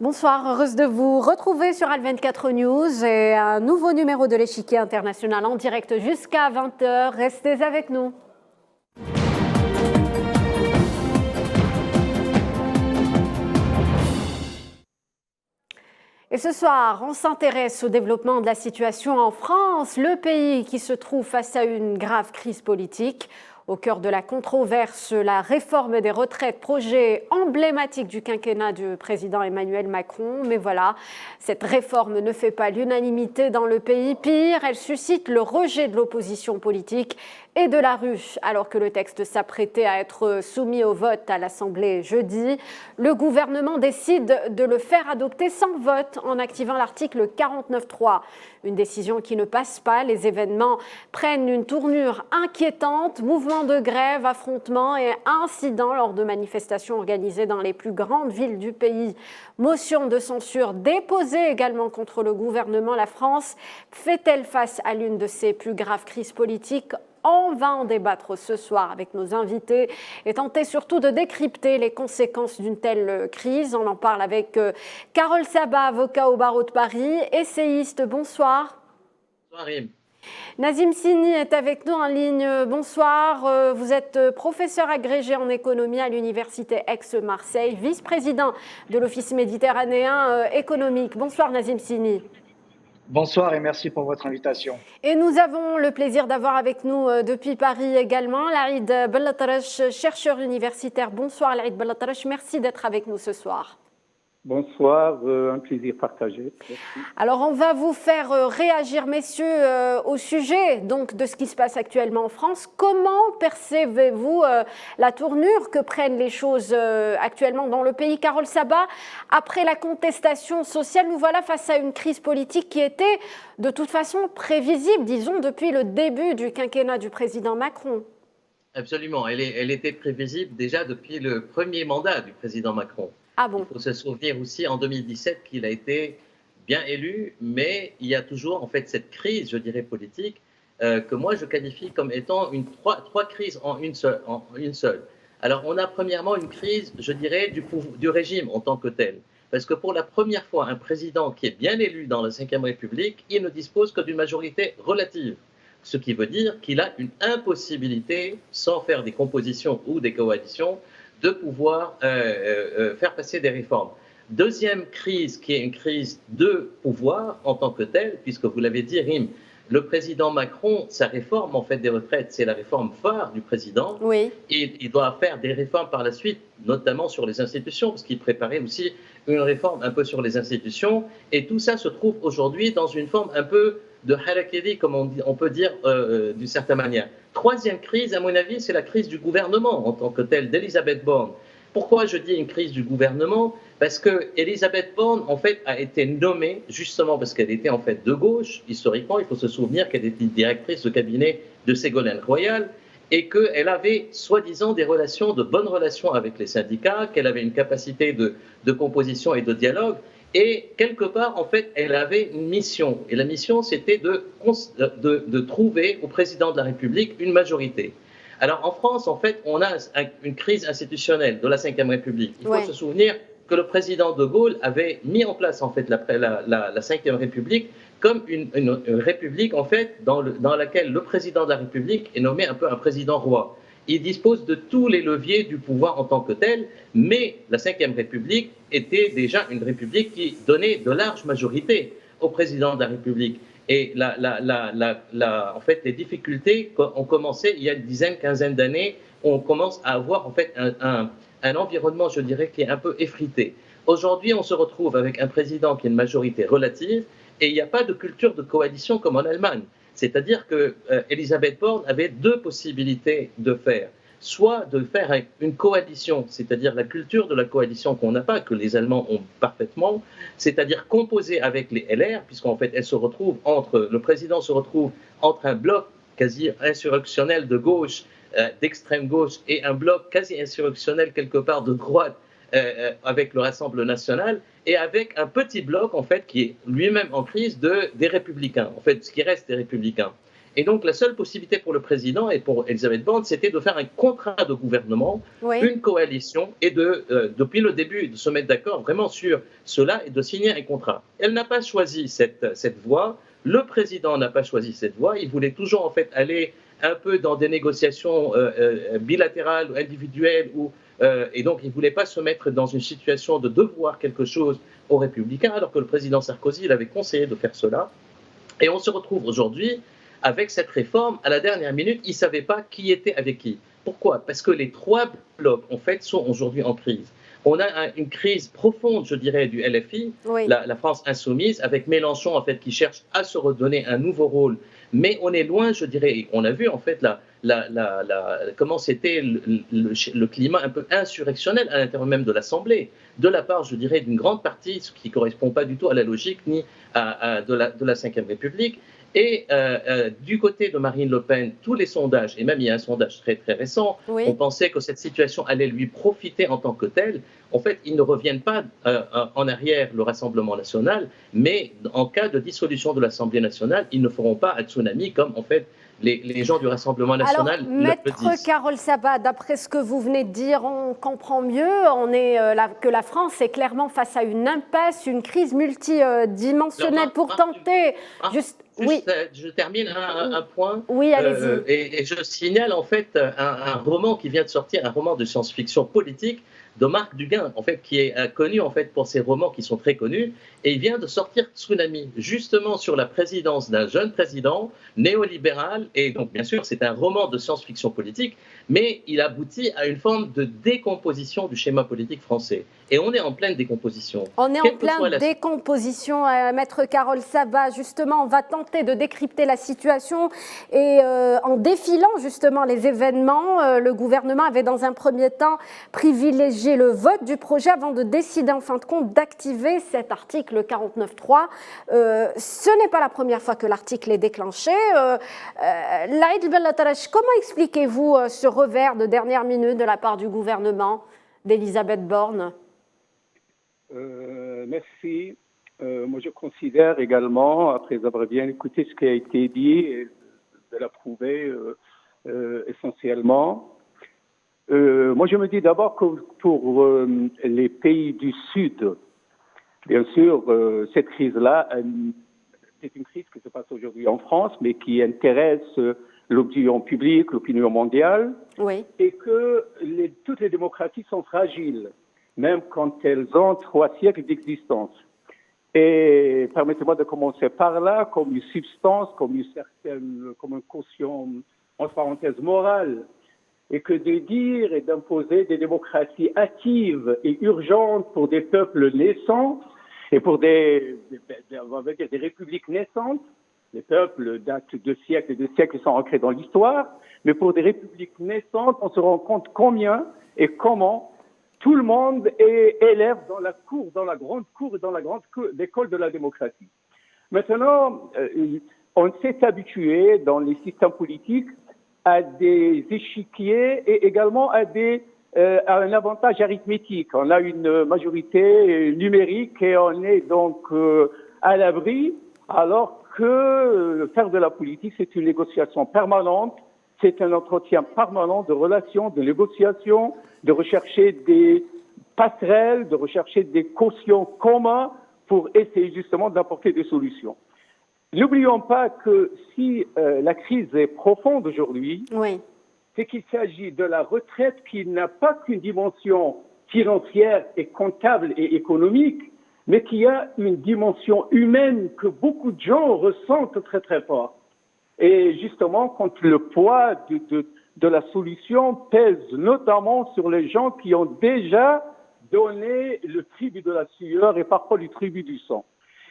Bonsoir, heureuse de vous retrouver sur Al24 News et un nouveau numéro de l'échiquier international en direct jusqu'à 20h. Restez avec nous. Et ce soir, on s'intéresse au développement de la situation en France, le pays qui se trouve face à une grave crise politique. Au cœur de la controverse, la réforme des retraites, projet emblématique du quinquennat du président Emmanuel Macron. Mais voilà, cette réforme ne fait pas l'unanimité dans le pays. Pire, elle suscite le rejet de l'opposition politique et de la rue. Alors que le texte s'apprêtait à être soumis au vote à l'Assemblée jeudi, le gouvernement décide de le faire adopter sans vote en activant l'article 49.3. Une décision qui ne passe pas. Les événements prennent une tournure inquiétante. Mouvements de grève, affrontements et incidents lors de manifestations organisées dans les plus grandes villes du pays. Motion de censure déposée également contre le gouvernement. La France fait-elle face à l'une de ses plus graves crises politiques ? On va en débattre ce soir avec nos invités et tenter surtout de décrypter les conséquences d'une telle crise. On en parle avec Carole Sabat, avocat au barreau de Paris, essayiste. Bonsoir. Bonsoir, Rim. Nazim Sini est avec nous en ligne. Bonsoir. Vous êtes professeur agrégé en économie à l'université Aix-Marseille, vice-président de l'Office méditerranéen économique. Bonsoir Nazim Sini. Bonsoir et merci pour votre invitation. Et nous avons le plaisir d'avoir avec nous depuis Paris également Laïd Bellatrache, chercheur universitaire. Bonsoir Laïd Bellatrache, merci d'être avec nous ce soir. Bonsoir, un plaisir partagé. Merci. Alors on va vous faire réagir messieurs au sujet donc de ce qui se passe actuellement en France. Comment percevez-vous la tournure que prennent les choses actuellement dans le pays? Carole Sabat, après la contestation sociale, nous voilà face à une crise politique qui était de toute façon prévisible, disons, depuis le début du quinquennat du président Macron. Absolument, elle était prévisible déjà depuis le premier mandat du président Macron. Ah bon. Il faut se souvenir aussi en 2017 qu'il a été bien élu, mais il y a toujours en fait cette crise, je dirais, politique, que moi je qualifie comme étant trois crises en une seule. Alors on a premièrement une crise, je dirais, du régime en tant que tel. Parce que pour la première fois, un président qui est bien élu dans la Ve République, il ne dispose que d'une majorité relative. Ce qui veut dire qu'il a une impossibilité, sans faire des compositions ou des coalitions, de pouvoir faire passer des réformes. Deuxième crise, qui est une crise de pouvoir en tant que telle, puisque vous l'avez dit, Rim, le président Macron, sa réforme en fait des retraites, c'est la réforme phare du président. Oui. Et il doit faire des réformes par la suite, notamment sur les institutions, parce qu'il préparait aussi une réforme un peu sur les institutions. Et tout ça se trouve aujourd'hui dans une forme un peu de harakiri, comme on peut dire d'une certaine manière. Troisième crise, à mon avis, c'est la crise du gouvernement en tant que telle, d'Elisabeth Borne. Pourquoi je dis une crise du gouvernement? Parce que Elisabeth Borne, en fait, a été nommée justement parce qu'elle était en fait de gauche. Historiquement, il faut se souvenir qu'elle était directrice de cabinet de Ségolène Royal et qu'elle avait soi-disant des relations, de bonnes relations avec les syndicats, qu'elle avait une capacité de composition et de dialogue. Et quelque part, en fait, elle avait une mission. Et la mission, c'était de trouver au président de la République une majorité. Alors en France, en fait, on a une crise institutionnelle de la Ve République. Il faut se souvenir que le président de Gaulle avait mis en place, en fait, la Ve République comme une république, en fait, dans laquelle le président de la République est nommé un peu un président roi. Il dispose de tous les leviers du pouvoir en tant que tel, mais la Ve République était déjà une république qui donnait de larges majorités au président de la République. Et en fait, les difficultés ont commencé il y a une dizaine, quinzaine d'années. On commence à avoir en fait un environnement, je dirais, qui est un peu effrité. Aujourd'hui, on se retrouve avec un président qui a une majorité relative et il n'y a pas de culture de coalition comme en Allemagne. C'est-à-dire que Elisabeth Borne avait deux possibilités de faire. Soit de faire une coalition, c'est-à-dire la culture de la coalition qu'on n'a pas, que les Allemands ont parfaitement, c'est-à-dire composer avec les LR, puisqu'en fait, le président se retrouve entre un bloc quasi insurrectionnel de gauche, d'extrême gauche, et un bloc quasi insurrectionnel quelque part de droite, avec le Rassemblement national, et avec un petit bloc, en fait, qui est lui-même en crise des républicains, en fait, ce qui reste des républicains. Et donc, la seule possibilité pour le président et pour Elisabeth Borne, c'était de faire un contrat de gouvernement, une coalition, et depuis le début, de se mettre d'accord vraiment sur cela et de signer un contrat. Elle n'a pas choisi cette voie. Le président n'a pas choisi cette voie. Il voulait toujours, en fait, aller un peu dans des négociations bilatérales ou individuelles, et donc il ne voulait pas se mettre dans une situation de devoir quelque chose aux Républicains, alors que le président Sarkozy il avait conseillé de faire cela. Et on se retrouve aujourd'hui avec cette réforme, à la dernière minute, il ne savait pas qui était avec qui. Pourquoi? Parce que les trois blocs, en fait, sont aujourd'hui en crise. On a une crise profonde, je dirais, du LFI, la France insoumise, avec Mélenchon, en fait, qui cherche à se redonner un nouveau rôle. Mais on est loin, je dirais, on a vu, en fait, comment c'était le climat un peu insurrectionnel à l'intérieur même de l'Assemblée, de la part, je dirais, d'une grande partie, ce qui ne correspond pas du tout à la logique ni de la Ve République. Et du côté de Marine Le Pen, tous les sondages, et même il y a un sondage très très récent, on pensait que cette situation allait lui profiter en tant que telle. En fait, ils ne reviennent pas en arrière, le Rassemblement national, mais en cas de dissolution de l'Assemblée nationale, ils ne feront pas un tsunami comme en fait les gens du Rassemblement national Alors, le Maître disent. Carole Sabat, d'après ce que vous venez de dire, on comprend mieux que la France est clairement face à une impasse, une crise multidimensionnelle pour tenter... Je termine un point. Oui, allez-y. Et je signale en fait un roman qui vient de sortir, un roman de science-fiction politique de Marc Duguin, en fait, qui est connu en fait pour ses romans qui sont très connus, et il vient de sortir Tsunami, justement sur la présidence d'un jeune président néolibéral, et donc bien sûr c'est un roman de science-fiction politique, mais il aboutit à une forme de décomposition du schéma politique français. Et on est en pleine décomposition. On est en pleine décomposition, Maître Carole Sabat. Justement, on va tenter de décrypter la situation. Et en défilant justement les événements, le gouvernement avait dans un premier temps privilégié le vote du projet avant de décider en fin de compte d'activer cet article 49.3. Ce n'est pas la première fois que l'article est déclenché. Laïd Bellatarash, comment expliquez-vous ce revers de dernière minute de la part du gouvernement d'Elisabeth Borne? Merci. Moi, je considère également, après avoir bien écouté ce qui a été dit, et de l'approuver essentiellement, moi, je me dis d'abord que pour les pays du Sud, bien sûr, cette crise-là, c'est une crise qui se passe aujourd'hui en France, mais qui intéresse l'opinion publique, l'opinion mondiale, et que toutes les démocraties sont fragiles, même quand elles ont 3 siècles d'existence. Et permettez-moi de commencer par là, comme une substance, comme une caution, entre parenthèses, morale, et que de dire et d'imposer des démocraties actives et urgentes pour des peuples naissants et pour des républiques naissantes. Les peuples datent de siècles et de siècles qui sont ancrés dans l'histoire, mais pour des républiques naissantes, on se rend compte combien et comment tout le monde est élève dans la grande cour et dans la grande école de la démocratie. Maintenant, on s'est habitué dans les systèmes politiques à des échiquiers et également à un avantage arithmétique. On a une majorité numérique et on est donc à l'abri, alors que faire de la politique, c'est une négociation permanente, c'est un entretien permanent de relations, de négociations, de rechercher des passerelles, de rechercher des cautions communs pour essayer justement d'apporter des solutions. N'oublions pas que si la crise est profonde aujourd'hui, c'est qu'il s'agit de la retraite qui n'a pas qu'une dimension financière et comptable et économique, mais qui a une dimension humaine que beaucoup de gens ressentent très très fort. Et justement, quand le poids de la solution pèse notamment sur les gens qui ont déjà donné le tribut de la sueur et parfois le tribut du sang.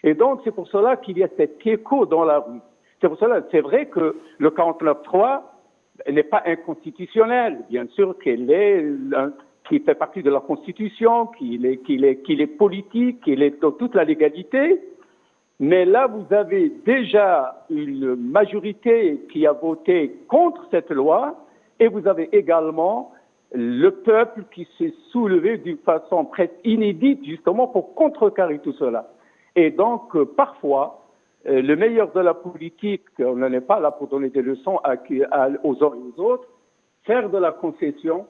Et donc, c'est pour cela qu'il y a cet écho dans la rue. C'est pour cela, c'est vrai que le 49.3 n'est pas inconstitutionnel. Bien sûr qu'il fait partie de la Constitution, qu'il est politique, qu'il est dans toute la légalité. Mais là, vous avez déjà une majorité qui a voté contre cette loi et vous avez également le peuple qui s'est soulevé d'une façon presque inédite justement pour contrecarrer tout cela. Et donc, parfois, le meilleur de la politique, on n'en est pas là pour donner des leçons aux uns et aux autres, faire de la concession,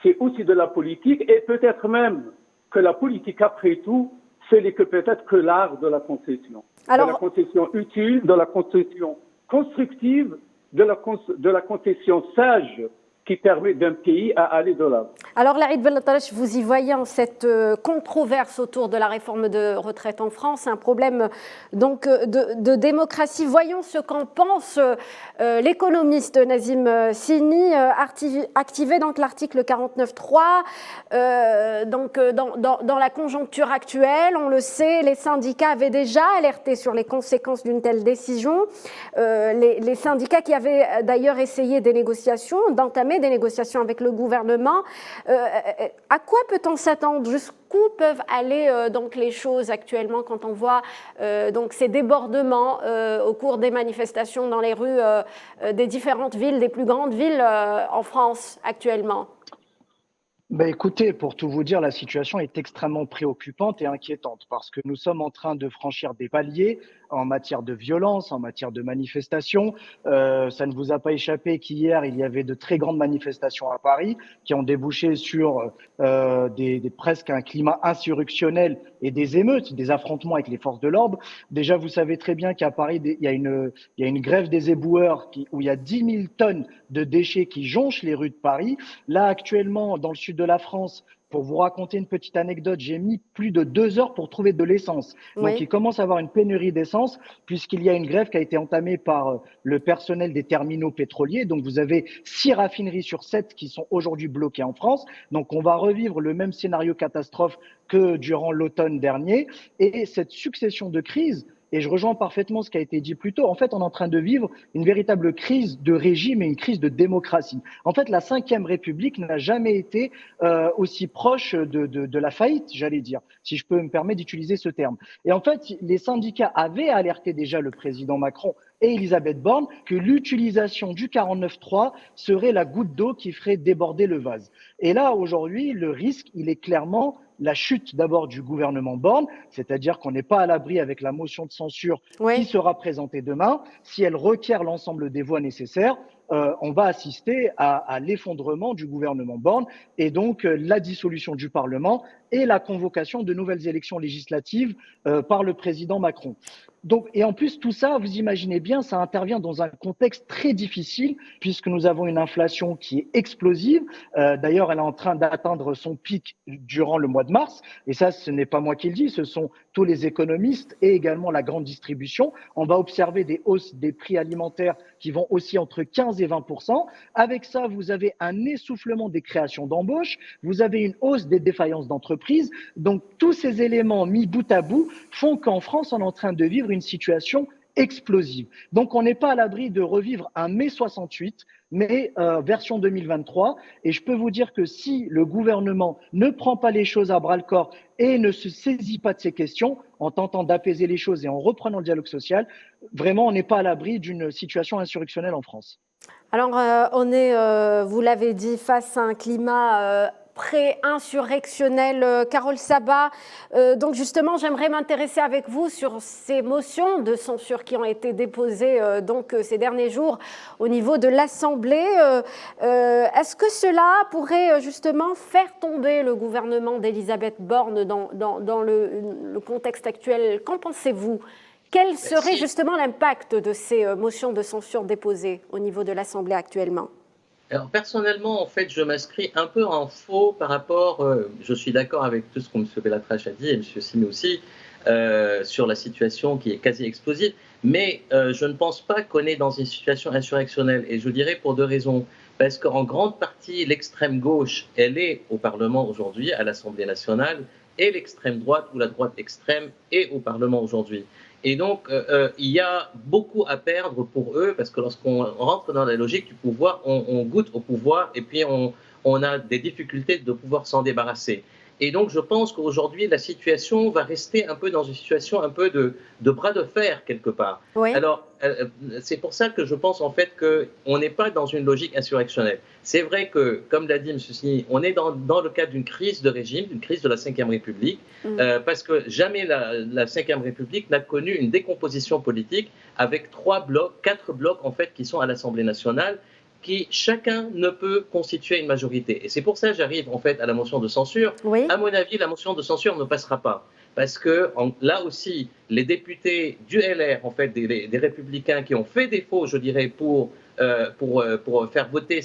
c'est aussi de la politique, et peut-être même que la politique, après tout, ce n'est que peut-être que l'art de la concession. Alors, de la concession utile, de la concession constructive, de la concession sage qui permet d'un pays à aller de l'avant. Alors, Laïd Bellatarache, vous y voyez cette controverse autour de la réforme de retraite en France, un problème donc de démocratie. Voyons ce qu'en pense l'économiste Nazim Sini, activé donc l'article 49.3. Donc, dans la conjoncture actuelle, on le sait, les syndicats avaient déjà alerté sur les conséquences d'une telle décision. Les syndicats qui avaient d'ailleurs essayé d'entamer des négociations avec le gouvernement. À quoi peut-on s'attendre? Jusqu'où peuvent aller donc les choses actuellement quand on voit donc ces débordements au cours des manifestations dans les rues des différentes villes, des plus grandes villes en France actuellement? Écoutez, pour tout vous dire, la situation est extrêmement préoccupante et inquiétante parce que nous sommes en train de franchir des paliers en matière de violence, en matière de manifestation. Ça ne vous a pas échappé qu'hier, il y avait de très grandes manifestations à Paris qui ont débouché sur presque un climat insurrectionnel et des émeutes, des affrontements avec les forces de l'ordre. Déjà, vous savez très bien qu'à Paris, il y a une grève des éboueurs où il y a 10 000 tonnes de déchets qui jonchent les rues de Paris. Là, actuellement, dans le sud de la France, pour vous raconter une petite anecdote, j'ai mis plus de 2 heures pour trouver de l'essence. Oui. Donc, il commence à avoir une pénurie d'essence puisqu'il y a une grève qui a été entamée par le personnel des terminaux pétroliers. Donc, vous avez 6 raffineries sur 7 qui sont aujourd'hui bloquées en France. Donc, on va revivre le même scénario catastrophe que durant l'automne dernier. Et cette succession de crises, et je rejoins parfaitement ce qui a été dit plus tôt. En fait, on est en train de vivre une véritable crise de régime et une crise de démocratie. En fait, la Ve République n'a jamais été aussi proche de la faillite, j'allais dire, si je peux me permettre d'utiliser ce terme. Et en fait, les syndicats avaient alerté déjà le président Macron et Elisabeth Borne que l'utilisation du 49.3 serait la goutte d'eau qui ferait déborder le vase. Et là, aujourd'hui, le risque, il est clairement la chute d'abord du gouvernement Borne, c'est-à-dire qu'on n'est pas à l'abri avec la motion de censure qui sera présentée demain. Si elle requiert l'ensemble des voix nécessaires, on va assister à l'effondrement du gouvernement Borne et donc la dissolution du Parlement et la convocation de nouvelles élections législatives par le président Macron. Donc, et en plus, tout ça, vous imaginez bien, ça intervient dans un contexte très difficile puisque nous avons une inflation qui est explosive. D'ailleurs, elle est en train d'atteindre son pic durant le mois de mars. Et ça, ce n'est pas moi qui le dis, ce sont tous les économistes et également la grande distribution. On va observer des hausses des prix alimentaires qui vont aussi entre 15 et 20%. Avec ça, vous avez un essoufflement des créations d'embauches. Vous avez une hausse des défaillances d'entreprises. Donc, tous ces éléments mis bout à bout font qu'en France, on est en train de vivre une situation explosive. Donc, on n'est pas à l'abri de revivre un mai 68, mais version 2023. Et je peux vous dire que si le gouvernement ne prend pas les choses à bras-le-corps et ne se saisit pas de ces questions, en tentant d'apaiser les choses et en reprenant le dialogue social, vraiment, on n'est pas à l'abri d'une situation insurrectionnelle en France. Alors, on est, vous l'avez dit, face à un climat pré-insurrectionnel. Carole Sabat, donc justement, j'aimerais m'intéresser avec vous sur ces motions de censure qui ont été déposées donc ces derniers jours au niveau de l'Assemblée. Est-ce que cela pourrait justement faire tomber le gouvernement d'Elisabeth Borne dans le contexte actuel? Qu'en pensez-vous? Quel serait justement l'impact de ces motions de censure déposées au niveau de l'Assemblée actuellement? Alors personnellement, en fait, je m'inscris un peu en faux par rapport, je suis d'accord avec tout ce que M. Bellatarache a dit et M. Simi aussi, sur la situation qui est quasi explosive, mais je ne pense pas qu'on est dans une situation insurrectionnelle, et je vous dirais pour 2 raisons. Parce qu'en grande partie, l'extrême gauche, elle est au Parlement aujourd'hui, à l'Assemblée nationale, et l'extrême droite ou la droite extrême est au Parlement aujourd'hui. Et donc, il y a beaucoup à perdre pour eux, parce que lorsqu'on rentre dans la logique du pouvoir, on goûte au pouvoir et puis on a des difficultés de pouvoir s'en débarrasser. Et donc, je pense qu'aujourd'hui, la situation va rester un peu dans une situation un peu de bras de fer, quelque part. Oui. Alors, c'est pour ça que je pense en fait qu'on n'est pas dans une logique insurrectionnelle. C'est vrai que, comme l'a dit M. Sini, on est dans le cadre d'une crise de régime, d'une crise de la Ve République, parce que jamais la Ve République n'a connu une décomposition politique avec 4 blocs en fait qui sont à l'Assemblée nationale, qui chacun ne peut constituer une majorité. Et c'est pour ça que j'arrive en fait à la motion de censure. Oui. À mon avis, la motion de censure ne passera pas. Parce que là aussi, les députés du LR, en fait, des Républicains qui ont fait défaut, je dirais, pour faire voter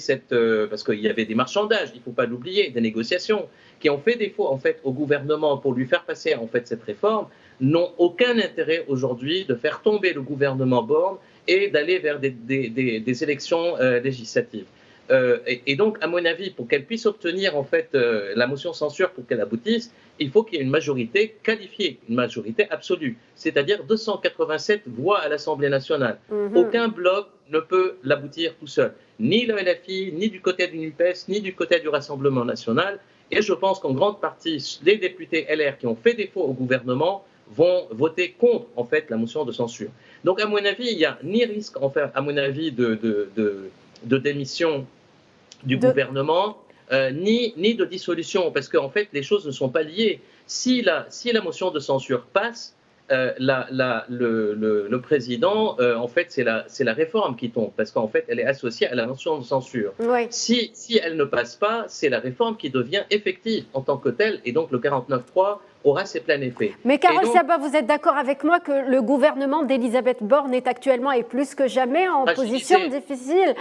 parce qu'il y avait des marchandages, il ne faut pas l'oublier, des négociations, qui ont fait défaut en fait au gouvernement pour lui faire passer en fait cette réforme, n'ont aucun intérêt aujourd'hui de faire tomber le gouvernement Borne et d'aller vers des élections législatives. Et donc, à mon avis, pour qu'elle puisse obtenir en fait la motion censure pour qu'elle aboutisse, il faut qu'il y ait une majorité qualifiée, une majorité absolue, c'est-à-dire 287 voix à l'Assemblée nationale. Aucun bloc ne peut l'aboutir tout seul, ni le LFI, ni du côté du NUPES, ni du côté du Rassemblement national. Et je pense qu'en grande partie, les députés LR qui ont fait défaut au gouvernement vont voter contre en fait la motion de censure. Donc, à mon avis, il n'y a ni risque, en fait, à mon avis, de démission du gouvernement, ni de dissolution, parce qu'en fait, les choses ne sont pas liées. Si la motion de censure passe, le président, en fait, c'est la réforme qui tombe, parce qu'en fait, elle est associée à la motion de censure. Oui. Si elle ne passe pas, c'est la réforme qui devient effective en tant que telle, et donc le 49.3 aura ses pleins effets. Mais Carole Saba, vous êtes d'accord avec moi que le gouvernement d'Elisabeth Borne est actuellement et plus que jamais en position difficile.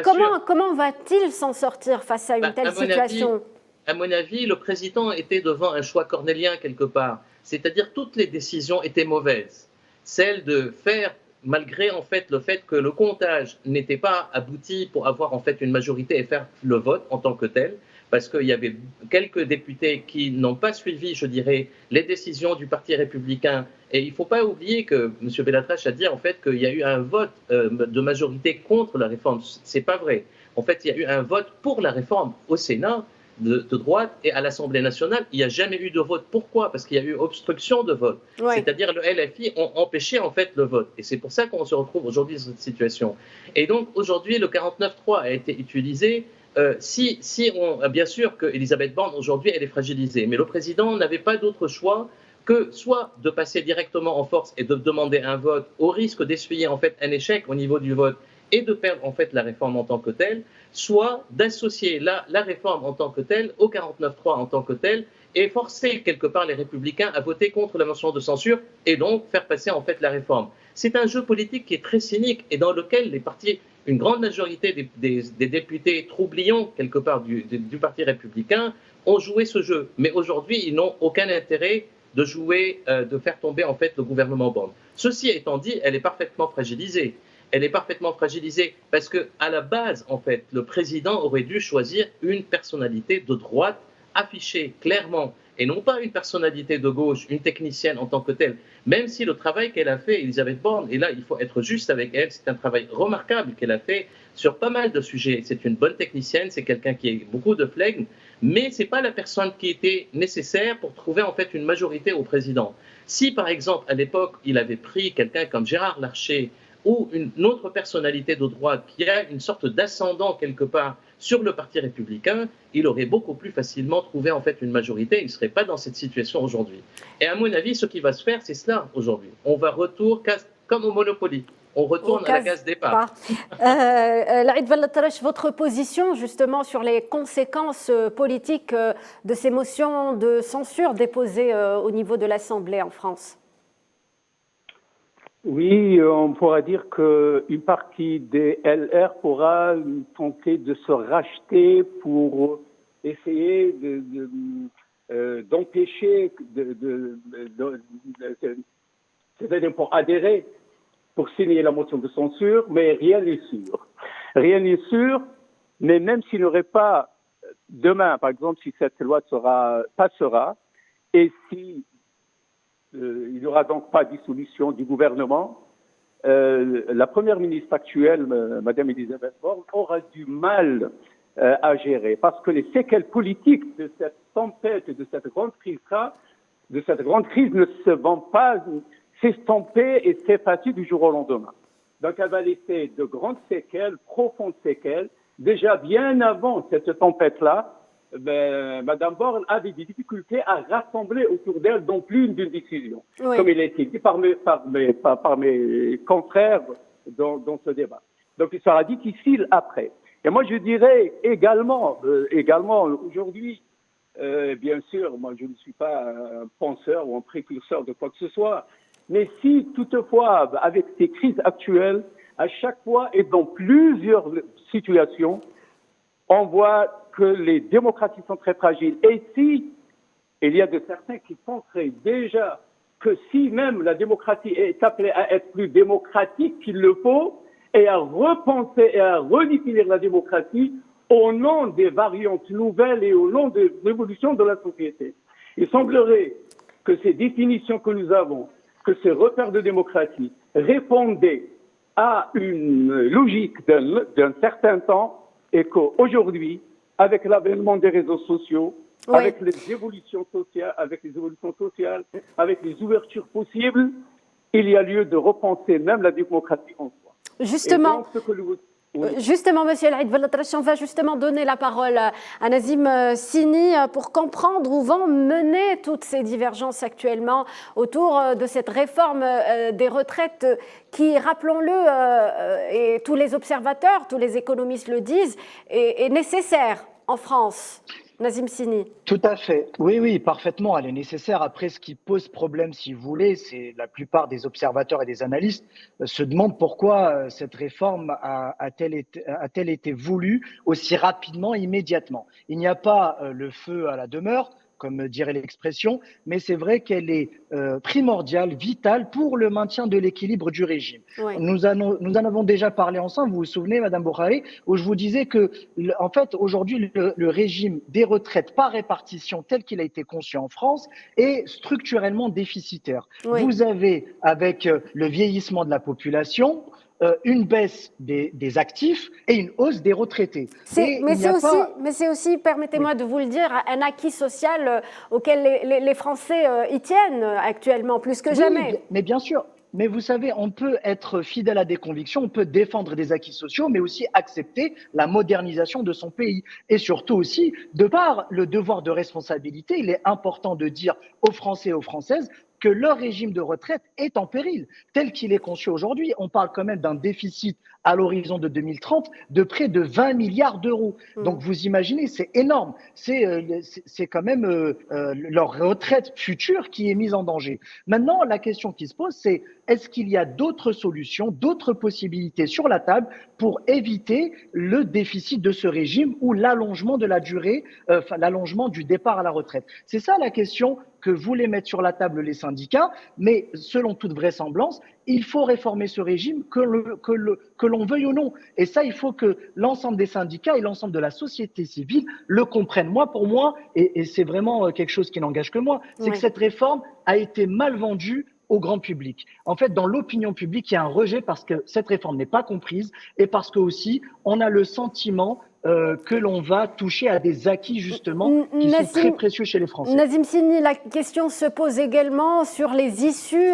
Comment va-t-il s'en sortir face à une telle situation? À mon avis, le président était devant un choix cornélien quelque part. C'est-à-dire toutes les décisions étaient mauvaises. Celle de faire, malgré en fait le fait que le comptage n'était pas abouti pour avoir en fait une majorité et faire le vote en tant que tel, parce qu'il y avait quelques députés qui n'ont pas suivi, je dirais, les décisions du Parti républicain. Et il ne faut pas oublier que M. Bellatrache a dit en fait qu'il y a eu un vote de majorité contre la réforme. Ce n'est pas vrai. En fait, il y a eu un vote pour la réforme au Sénat de droite, et à l'Assemblée nationale, il n'y a jamais eu de vote. Pourquoi? Parce qu'il y a eu obstruction de vote. Ouais. C'est-à-dire le LFI ont empêché en fait le vote. Et c'est pour ça qu'on se retrouve aujourd'hui dans cette situation. Et donc aujourd'hui, le 49.3 a été utilisé. Bien sûr qu'Elisabeth Borne, aujourd'hui, elle est fragilisée, mais le président n'avait pas d'autre choix que soit de passer directement en force et de demander un vote au risque d'essuyer en fait un échec au niveau du vote et de perdre en fait la réforme en tant que telle, soit d'associer la réforme en tant que telle au 49.3 en tant que telle et forcer quelque part les Républicains à voter contre la motion de censure et donc faire passer en fait la réforme. C'est un jeu politique qui est très cynique et dans lequel les partis, une grande majorité des députés troublions quelque part du Parti républicain ont joué ce jeu. Mais aujourd'hui, ils n'ont aucun intérêt de jouer, de faire tomber en fait le gouvernement Borne. Ceci étant dit, elle est parfaitement fragilisée. Elle est parfaitement fragilisée parce qu'à la base, en fait, le président aurait dû choisir une personnalité de droite affichée clairement et non pas une personnalité de gauche, une technicienne en tant que telle. Même si le travail qu'elle a fait, Elisabeth Borne, et là, il faut être juste avec elle, c'est un travail remarquable qu'elle a fait sur pas mal de sujets. C'est une bonne technicienne, c'est quelqu'un qui a beaucoup de flegme, mais ce n'est pas la personne qui était nécessaire pour trouver en fait une majorité au président. Si, par exemple, à l'époque, il avait pris quelqu'un comme Gérard Larcher, ou une autre personnalité de droite qui a une sorte d'ascendant quelque part sur le Parti républicain, il aurait beaucoup plus facilement trouvé en fait une majorité, il ne serait pas dans cette situation aujourd'hui. Et à mon avis, ce qui va se faire, c'est cela aujourd'hui. On va comme au Monopoly. On retourne à la case départ. Laïd Bellatrache, votre position justement sur les conséquences politiques de ces motions de censure déposées au niveau de l'Assemblée en France? Oui, on pourra dire qu'une partie des LR pourra tenter de se racheter pour essayer d'empêcher, c'est-à-dire pour adhérer, pour signer la motion de censure, mais rien n'est sûr. Rien n'est sûr, mais même s'il n'y aurait pas, demain, par exemple, si cette loi passera, et si il n'y aura donc pas de dissolution du gouvernement. La première ministre actuelle, Mme Elisabeth Borne, aura du mal à gérer. Parce que les séquelles politiques de cette tempête et de cette grande crise ne se vont pas s'estomper et s'effacer du jour au lendemain. Donc, elle va laisser de grandes séquelles, profondes séquelles. Déjà, bien avant cette tempête-là, Madame Borne avait des difficultés à rassembler autour d'elle donc l'une d'une décision, Oui. comme il a été dit par mes confrères dans ce débat. Donc, il sera difficile après. Et moi, je dirais également aujourd'hui, bien sûr, moi, je ne suis pas un penseur ou un précurseur de quoi que ce soit, mais si toutefois, avec ces crises actuelles, à chaque fois et dans plusieurs situations, on voit que les démocraties sont très fragiles. Et si il y a de certains qui penseraient déjà que si même la démocratie est appelée à être plus démocratique qu'il le faut, et à repenser et à redéfinir la démocratie au nom des variantes nouvelles et au nom des révolutions de la société. Il semblerait que ces définitions que nous avons, que ces repères de démocratie répondaient à une logique d'un certain temps et qu'aujourd'hui, avec l'avènement des réseaux sociaux, Oui. avec les évolutions sociales, avec les ouvertures possibles, il y a lieu de repenser même la démocratie en soi. Justement, Oui. Justement, Monsieur El Aid Belatrachi, on va justement donner la parole à Nazim Sini pour comprendre où vont mener toutes ces divergences actuellement autour de cette réforme des retraites qui, rappelons-le, et tous les observateurs, tous les économistes le disent, est nécessaire en France. Nazim Sini. Tout à fait. Oui, parfaitement. Elle est nécessaire. Après, ce qui pose problème, si vous voulez, c'est la plupart des observateurs et des analystes se demandent pourquoi cette réforme a-t-elle été voulue aussi rapidement et immédiatement. Il n'y a pas le feu à la demeure, comme dirait l'expression, mais c'est vrai qu'elle est primordiale, vitale pour le maintien de l'équilibre du régime. Oui. Nous en avons déjà parlé ensemble, vous vous souvenez, Madame Bokhari, où je vous disais que, en fait, aujourd'hui, le régime des retraites par répartition tel qu'il a été conçu en France est structurellement déficitaire. Oui. Vous avez, avec le vieillissement de la population, une baisse des actifs et une hausse des retraités. Mais c'est aussi, permettez-moi de vous le dire, un acquis social auquel les Français y tiennent actuellement, plus que jamais. Mais bien sûr. Mais vous savez, on peut être fidèle à des convictions, on peut défendre des acquis sociaux, mais aussi accepter la modernisation de son pays. Et surtout aussi, de par le devoir de responsabilité, il est important de dire aux Français et aux Françaises que leur régime de retraite est en péril, tel qu'il est conçu aujourd'hui. On parle quand même d'un déficit à l'horizon de 2030 de près de 20 milliards d'euros. Donc vous imaginez, c'est énorme. C'est quand même leur retraite future qui est mise en danger. Maintenant, la question qui se pose, c'est est-ce qu'il y a d'autres solutions, d'autres possibilités sur la table pour éviter le déficit de ce régime ou l'allongement de la durée, l'allongement du départ à la retraite? C'est ça la question que voulaient mettre sur la table les syndicats, mais selon toute vraisemblance, il faut réformer ce régime, que l'on veuille ou non. Et ça, il faut que l'ensemble des syndicats et l'ensemble de la société civile le comprennent. Moi, pour moi, et c'est vraiment quelque chose qui n'engage que moi, c'est que cette réforme a été mal vendue au grand public. En fait, dans l'opinion publique, il y a un rejet parce que cette réforme n'est pas comprise et parce que aussi, on a le sentiment que l'on va toucher à des acquis justement qui sont très précieux chez les Français. Nazim Sini, la question se pose également sur les issues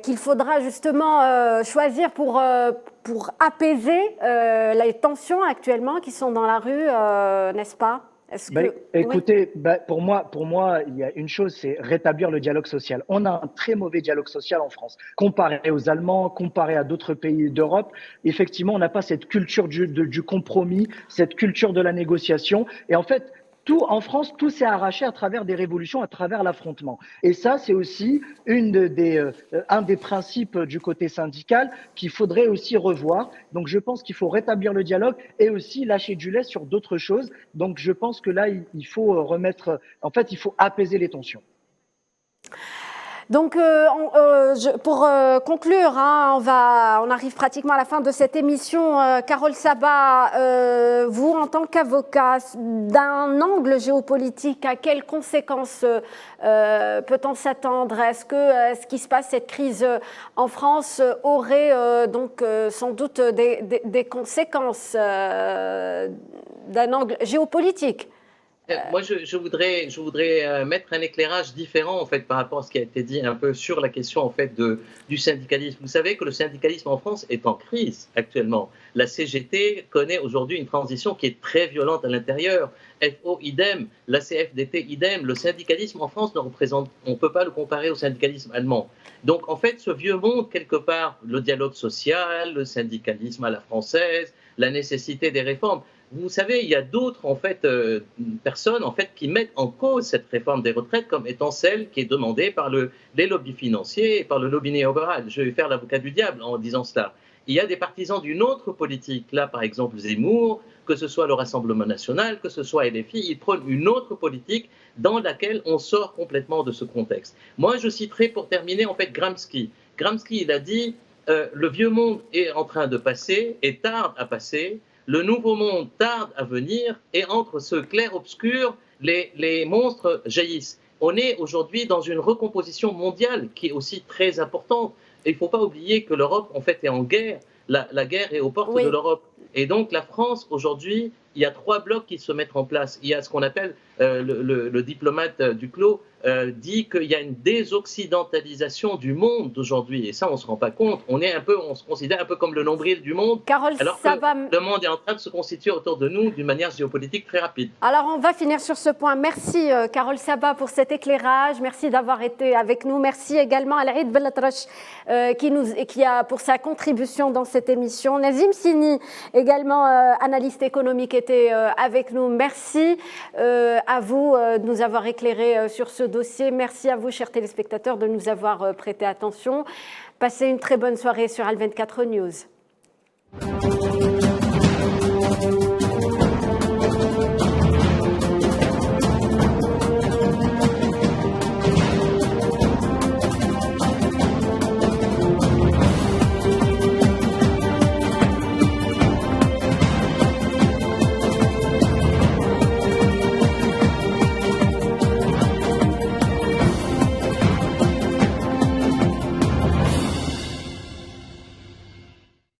qu'il faudra justement choisir pour apaiser les tensions actuellement qui sont dans la rue, n'est-ce pas? Écoutez, pour moi, il y a une chose, c'est rétablir le dialogue social. On a un très mauvais dialogue social en France. Comparé aux Allemands, comparé à d'autres pays d'Europe, effectivement, on n'a pas cette culture du compromis, cette culture de la négociation. Et en fait, en France, tout s'est arraché à travers des révolutions, à travers l'affrontement. Et ça, c'est aussi un des principes du côté syndical qu'il faudrait aussi revoir. Donc, je pense qu'il faut rétablir le dialogue et aussi lâcher du lest sur d'autres choses. Donc, je pense que là, il faut il faut apaiser les tensions. Donc, pour conclure, hein, on arrive pratiquement à la fin de cette émission. Carole Saba, vous, en tant qu'avocat, d'un angle géopolitique, à quelles conséquences peut-on s'attendre? Est-ce que ce qui se passe, cette crise en France, aurait donc sans doute des conséquences d'un angle géopolitique? Moi, je voudrais mettre un éclairage différent en fait par rapport à ce qui a été dit un peu sur la question en fait du syndicalisme. Vous savez que le syndicalisme en France est en crise actuellement. La CGT connaît aujourd'hui une transition qui est très violente à l'intérieur. FO idem, la CFDT idem. Le syndicalisme en France on ne peut pas le comparer au syndicalisme allemand. Donc en fait, ce vieux monde quelque part, le dialogue social, le syndicalisme à la française, la nécessité des réformes. Vous savez, il y a d'autres en fait, personnes en fait, qui mettent en cause cette réforme des retraites comme étant celle qui est demandée par les lobbies financiers et par le lobby néolibéral. Je vais faire l'avocat du diable en disant cela. Il y a des partisans d'une autre politique, là par exemple Zemmour, que ce soit le Rassemblement national, que ce soit LFI, ils prônent une autre politique dans laquelle on sort complètement de ce contexte. Moi, je citerai pour terminer en fait Gramsci. Gramsci, il a dit le vieux monde est en train de passer et tarde à passer. Le nouveau monde tarde à venir et entre ce clair-obscur, les monstres jaillissent. On est aujourd'hui dans une recomposition mondiale qui est aussi très importante. Et il ne faut pas oublier que l'Europe, en fait, est en guerre. La guerre est aux portes de l'Europe. Et donc, la France, aujourd'hui, il y a 3 blocs qui se mettent en place. Il y a ce qu'on appelle, le diplomate Duclos dit qu'il y a une désoccidentalisation du monde d'aujourd'hui. Et ça, on ne se rend pas compte. On se considère un peu comme le nombril du monde, alors que le monde est en train de se constituer autour de nous d'une manière géopolitique très rapide. Alors, on va finir sur ce point. Merci, Carole Saba, pour cet éclairage. Merci d'avoir été avec nous. Merci également à Alaïd Bellatrache qui a pour sa contribution dans cette émission. Nazim Sini, également analyste économique, était avec nous. Merci à vous de nous avoir éclairé sur ce dossier. Merci à vous, chers téléspectateurs, de nous avoir prêté attention. Passez une très bonne soirée sur Al 24 News.